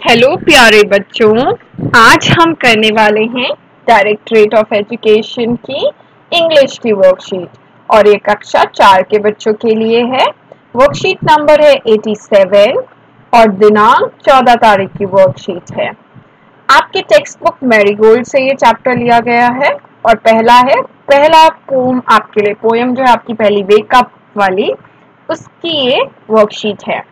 Hello प्यारे बच्चों, आज हम करने वाले हैं डायरेक्टरेट ऑफ एजुकेशन की इंग्लिश की वर्कशीट और ये कक्षा 4 के बच्चों के लिए है। वर्कशीट नंबर है 87 और दिनांक 14 तारीख की वर्कशीट है। आपके टेक्स्ट बुक मैरीगोल्ड से ये चैप्टर लिया गया है और पहला पोम आपके लिए, पोयम जो है आपकी पहली वेकअप वाली, उसकी ये वर्कशीट है।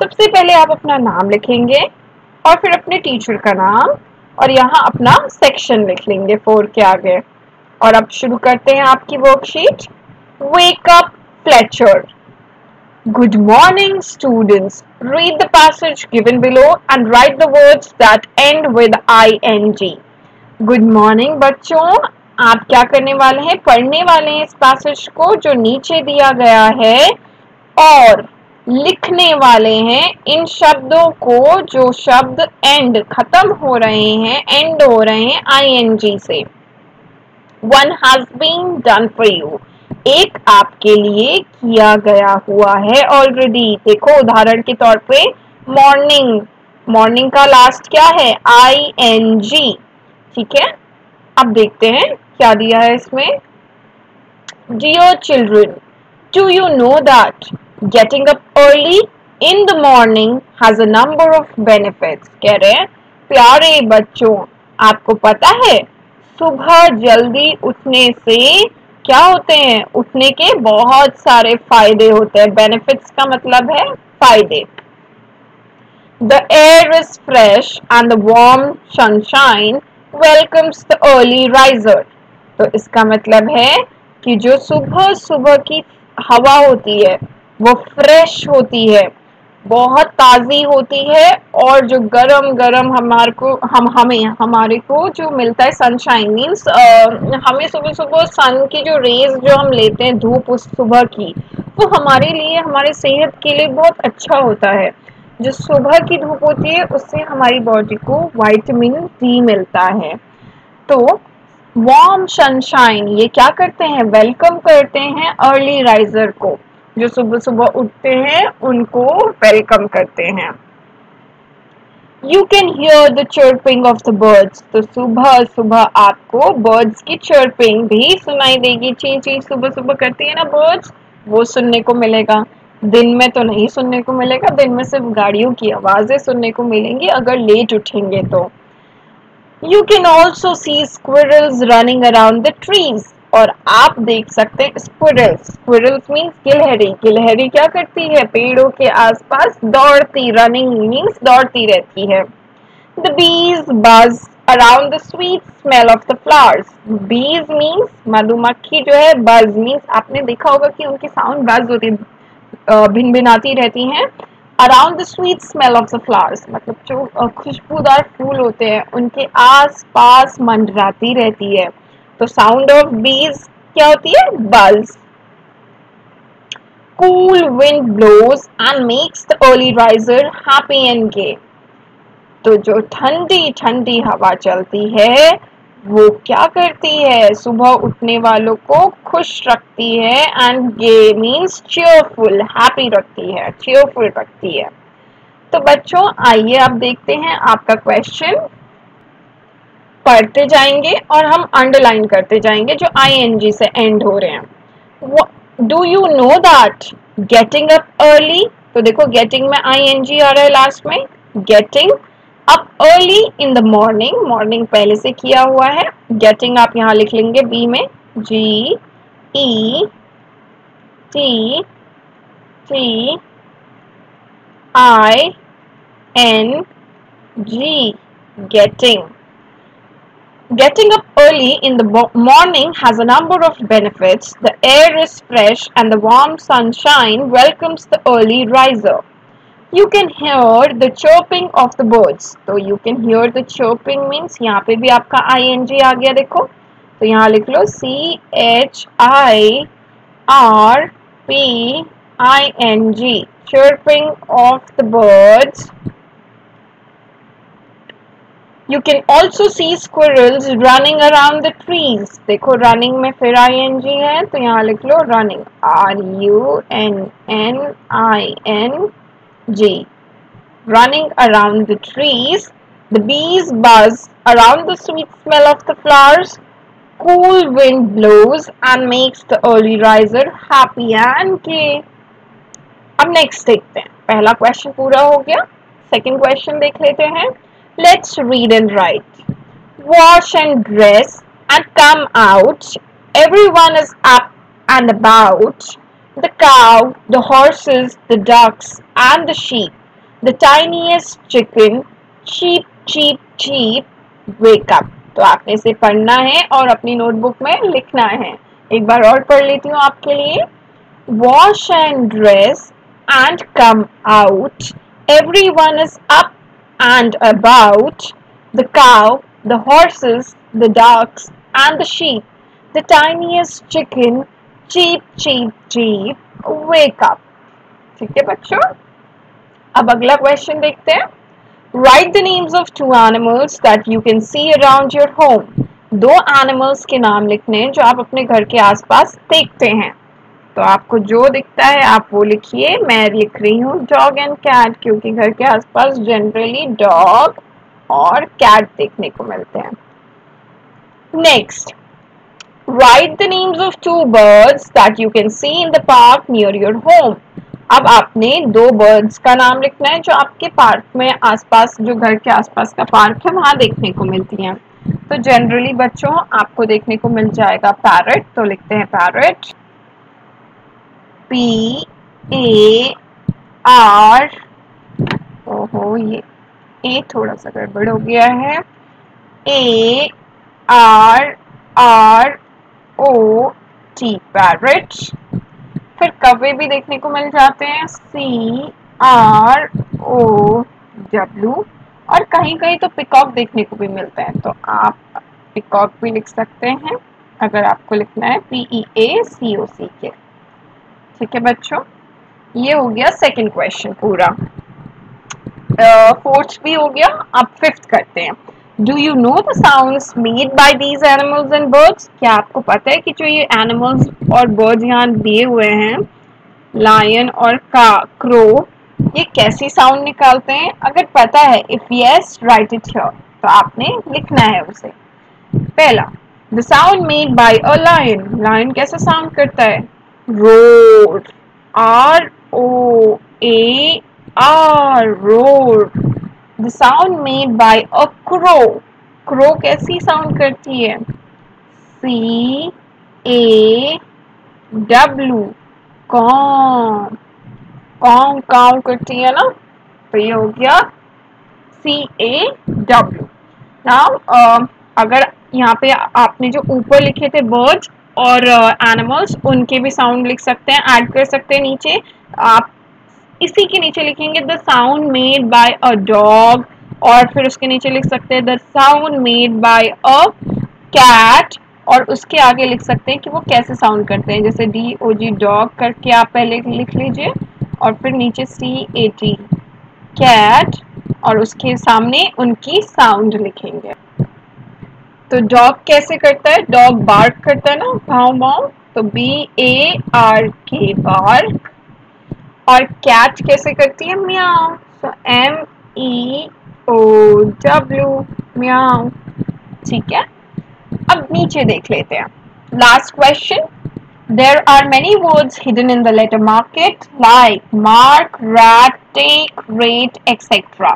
सबसे पहले आप अपना नाम लिखेंगे और फिर अपने टीचर का नाम और यहाँ अपना सेक्शन लिख लेंगे 4 के आगे। और अब शुरू करते हैं आपकी worksheet. Wake up Fletcher. Good morning, students. Read the passage given below and write the words that end with ing. Good morning, बच्चों। आप क्या करने वाले हैं? पढ़ने वाले हैं इस पैसेज को जो नीचे दिया गया है और लिखने वाले हैं इन शब्दों को जो शब्द एंड खत्म हो रहे हैं, एंड हो रहे हैं ing से। One has been done for you. एक आपके लिए किया गया हुआ है ऑलरेडी। देखो उदाहरण के तौर पे मॉर्निंग, मॉर्निंग का लास्ट क्या है? ing। ठीक है, अब देखते हैं क्या दिया है इसमें। Dear children, do you know that getting up early in the morning has a number of benefits? कह रहे हैं प्यारे बच्चों, आपको पता है सुबह जल्दी उठने से क्या होते हैं? उठने के बहुत सारे फायदे होते हैं। बेनिफिट्स का मतलब है फायदे। The air is fresh and the warm sunshine welcomes the early riser. तो इसका मतलब है कि जो सुबह सुबह की हवा होती है वो फ्रेश होती है, बहुत ताज़ी होती है और जो गरम गरम हमारे को जो मिलता है सनशाइन मीन्स हमें सुबह सुबह सन की जो रेज जो हम लेते हैं, धूप उस सुबह की, वो हमारे लिए, हमारे सेहत के लिए बहुत अच्छा होता है। जो सुबह की धूप होती है उससे हमारी बॉडी को विटामिन डी मिलता है। तो वार्म सनशाइन ये क्या करते हैं? वेलकम करते हैं अर्ली राइजर को, जो सुबह सुबह उठते हैं उनको वेलकम करते हैं। You can hear the chirping of the birds. तो सुबह सुबह आपको बर्ड्स की चर्पिंग भी सुनाई देगी। ची ची सुबह सुबह करती है ना बर्ड्स, वो सुनने को मिलेगा। दिन में तो नहीं सुनने को मिलेगा, दिन में सिर्फ गाड़ियों की आवाजें सुनने को मिलेंगी अगर लेट उठेंगे तो। You can also see squirrels running around the trees. और आप देख सकते हैं squirrels. Squirrels means गिलहरी। गिलहरी क्या करती है? पेड़ों के आसपास दौड़ती, running means दौड़ती रहती है। The bees buzz around the sweet smell of the flowers. Bees means मधुमक्खी जो है, buzz means आपने देखा होगा कि उनकी साउंड buzz होती है, भिनभिनाती रहती हैं। Around the sweet smell of the flowers मतलब जो खुशबूदार फूल होते हैं उनके आस पास मंडराती रहती है। तो साउंड ऑफ बीज क्या होती है? बल्स। Cool wind blows and makes the early riser happy and gay. तो जो ठंडी ठंडी हवा चलती है वो क्या करती है? सुबह उठने वालों को खुश रखती है and gay means cheerful, happy रखती है, चीयरफुल रखती है। तो बच्चों आइए अब देखते हैं आपका क्वेश्चन। पढ़ते जाएंगे और हम अंडरलाइन करते जाएंगे जो ing से एंड हो रहे हैं। Do you know that getting up early. तो देखो गेटिंग में ing आ रहा है लास्ट में। Getting up early in the morning, morning पहले से किया हुआ है। गेटिंग आप यहाँ लिख लेंगे बी में, G E T T I N G, getting. Getting up early in the morning has a number of benefits. The air is fresh and the warm sunshine welcomes the early riser. You can hear the chirping of the birds. तो you can hear the chirping means यहाँ पे भी आपका ing आ गया देखो। तो यहाँ लिख लो CHIRPING, chirping of the birds. You can also see squirrels running around the trees. देखो running में फिर ing है तो यहाँ लिख लो running, RUNNING। running around the trees. The bees buzz around the sweet smell of the flowers. Cool wind blows and makes the early riser happy and gay. अब next देखते हैं. पहला क्वेश्चन पूरा हो गया. सेकंड क्वेश्चन देख लेते हैं. Let's read and right. Wash and dress and come out. Everyone is up and about. The cow, the horses, the ducks, and the sheep. The tiniest chicken, cheep, cheep, cheep, wake up. तो आपने इसे पढ़ना है और अपनी notebook में लिखना है. एक बार और पढ़ लेती हूँ आपके लिए. Wash and dress and come out. Everyone is up and about. The cow, the horses, the ducks, and the sheep. The tiniest chicken, cheep, cheep, cheep, wake up. ठीक है बच्चों. अब अगला क्वेश्चन देखते हैं. Write the names of two animals that you can see around your home. दो animals के नाम लिखने हैं जो आप अपने घर के आसपास देखते हैं. तो आपको जो दिखता है आप वो लिखिए. मैं लिख रही हूँ डॉग एंड कैट, क्योंकि घर के आसपास जनरली डॉग और कैट देखने को मिलते हैं. Next, write the names of two birds that you can see in the park near your home. अब आपने दो बर्ड्स का नाम लिखना है जो आपके पार्क में आसपास, जो घर के आसपास का पार्क है वहां देखने को मिलती हैं. तो जनरली बच्चों आपको देखने को मिल जाएगा पैरट. तो लिखते हैं पैरट. PAR. ओहो, ये ए थोड़ा सा गड़बड़ हो गया है. ARROT parrot. फिर कौवे भी देखने को मिल जाते हैं. CROW. और कहीं कहीं तो पिकॉक देखने को भी मिलते हैं. तो आप पिकॉक भी लिख सकते हैं अगर आपको लिखना है PEACOC के. ठीक है बच्चों, ये हो गया सेकंड क्वेश्चन पूरा. फोर्थ भी हो गया. अब फिफ्थ करते हैं. Do you know the sounds made by these animals and birds. क्या आपको पता है कि जो ये एनिमल्स और बर्ड्स यहाँ दिए हुए हैं, लायन और क्रो, ये कैसी साउंड निकालते हैं? अगर पता है, if yes write it here. तो आपने लिखना है उसे. पहला, the sound made by a lion. Lion कैसा साउंड करता है? roar. ROAR, roar. The sound made by a crow. crow कैसी साउंड करती है? CAW, Kong. कॉन्ग काउ करती है ना. तो ये हो गया CAW. नाउ अगर यहाँ पे आपने जो ऊपर लिखे थे बर्ड्स और एनिमल्स, उनके भी साउंड लिख सकते हैं, ऐड कर सकते हैं नीचे. आप इसी के नीचे लिखेंगे the sound made by a dog, और फिर उसके नीचे लिख सकते हैं the sound made by a cat, और उसके आगे लिख सकते हैं कि वो कैसे साउंड करते हैं. जैसे DOG डॉग करके आप पहले लिख लीजिए, और फिर नीचे CAT कैट, और उसके सामने उनकी साउंड लिखेंगे. तो डॉग कैसे करता है? डॉग बार्क करता है ना, भाव भाव. तो BARK बार्क. और कैट कैसे करती है? म्याऊ. तो MEOW म्याऊ. ठीक है. अब नीचे देख लेते हैं. Last question. There are many words hidden in the letter market like mark, rat, take, rate, etc.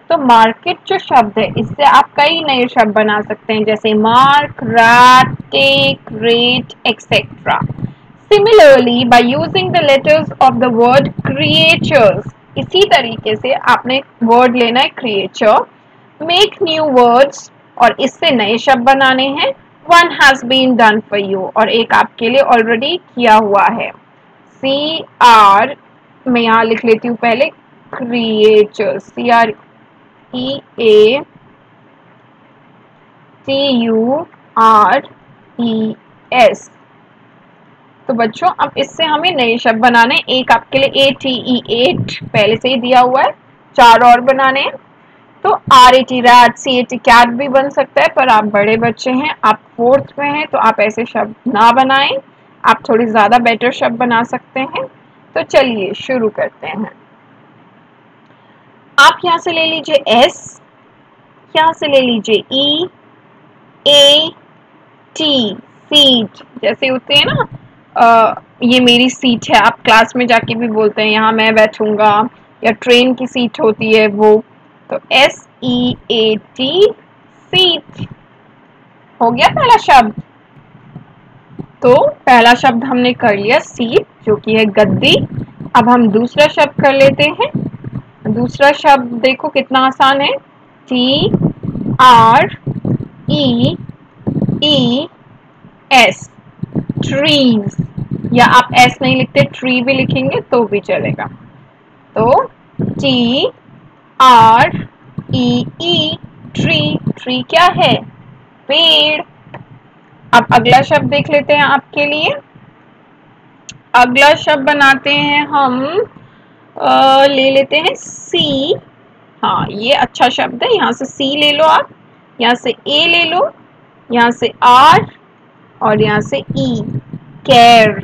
तो मार्केट जो शब्द है, इससे आप कई नए शब्द बना सकते हैं, जैसे mark, rat, take, rate, etcetera. Similarly by using the letters of the word creatures, इसी तरीके से आपने वर्ड लेना है क्रिएचर, मेक न्यू वर्ड्स, और इससे नए शब्द बनाने हैं. One has been done for you, और एक आपके लिए ऑलरेडी किया हुआ है. CR, मैं यहाँ लिख लेती हूँ पहले, क्रिएचर्स, CREATURES. तो बच्चों अब इससे हमें नए शब्द बनाने. एक आपके लिए ATE पहले से ही दिया हुआ है, 4 और बनाने हैं. तो RAT रैट, CAT कैट भी बन सकता है, पर आप बड़े बच्चे हैं, आप 4th में हैं, तो आप ऐसे शब्द ना बनाएं. आप थोड़ी ज़्यादा बेटर शब्द बना सकते हैं. तो चलिए शुरू करते हैं. आप यहाँ से ले लीजिए S, यहाँ से ले लीजिए E, A, T, सीट। जैसे होते हैं ना, ये मेरी सीट है, आप क्लास में जाके भी बोलते हैं यहाँ मैं बैठूंगा, या ट्रेन की सीट होती है वो। तो SEAT, सीट हो गया पहला शब्द। तो पहला शब्द हमने कर लिया सीट, जो कि है गद्दी। अब हम दूसरा शब्द कर लेते हैं। दूसरा शब्द देखो कितना आसान है, TREES, ट्रीज, या आप एस नहीं लिखते ट्री भी लिखेंगे तो भी चलेगा। तो TREE, ट्री, ट्री क्या है, पेड़। अब अगला शब्द देख लेते हैं आपके लिए। अगला शब्द बनाते हैं हम, ले लेते हैं सी। हाँ, ये अच्छा शब्द है, यहाँ से सी ले लो आप, यहाँ से ए ले लो, यहाँ से आर, और यहाँ से ई, केयर।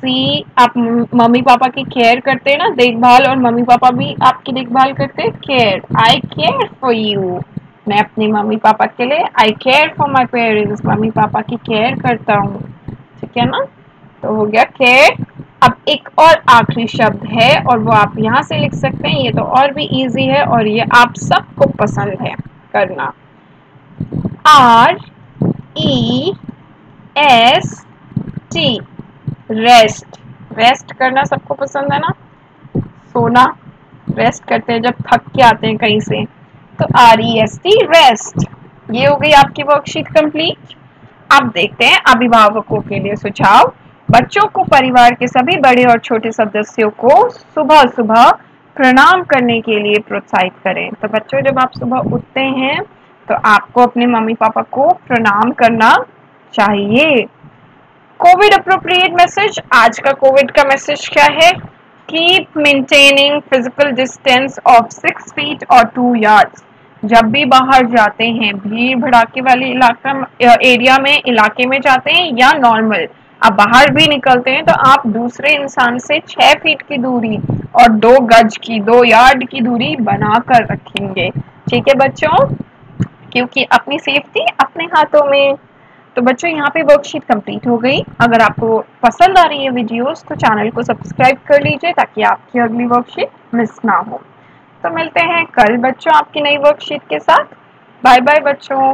सी, आप मम्मी पापा की केयर करते हैं ना, देखभाल, और मम्मी पापा भी आपकी देखभाल करते हैं, care. I care for you, मैं अपने मम्मी पापा के लिए, I care for my parents, mummy papa की केयर करता हूँ, ठीक है ना। तो हो गया केयर। अब एक और आखिरी शब्द है, और वो आप यहाँ से लिख सकते हैं, ये तो और भी इजी है और ये आप सबको पसंद है करना। REST, rest. रेस्ट करना सबको पसंद है ना, सोना, रेस्ट करते हैं जब थक के आते हैं कहीं से। तो REST, रेस्ट। ये हो गई आपकी वर्कशीट कंप्लीट। अब देखते हैं अभिभावकों के लिए सुझाव। बच्चों को परिवार के सभी बड़े और छोटे सदस्यों को सुबह सुबह प्रणाम करने के लिए प्रोत्साहित करें। तो बच्चों, जब आप सुबह उठते हैं तो आपको अपने मम्मी पापा को प्रणाम करना चाहिए। कोविड अप्रोप्रिएट मैसेज, आज का कोविड का मैसेज क्या है, keep maintaining physical distance of 6 feet और 2 यार्ड्स। जब भी बाहर जाते हैं, भीड़ भड़ाके वाले एरिया में, इलाके में जाते हैं, या नॉर्मल आप बाहर भी निकलते हैं, तो आप दूसरे इंसान से 6 फीट की दूरी और 2 गज की, 2 यार्ड की दूरी बनाकर रखेंगे, ठीक है बच्चों, क्योंकि अपनी सेफ्टी अपने हाथों में। तो बच्चों, यहाँ पे वर्कशीट कंप्लीट हो गई। अगर आपको पसंद आ रही है वीडियोस तो चैनल को सब्सक्राइब कर लीजिए ताकि आपकी अगली वर्कशीट मिस ना हो। तो मिलते हैं कल बच्चों आपकी नई वर्कशीट के साथ। बाय बाय बच्चों।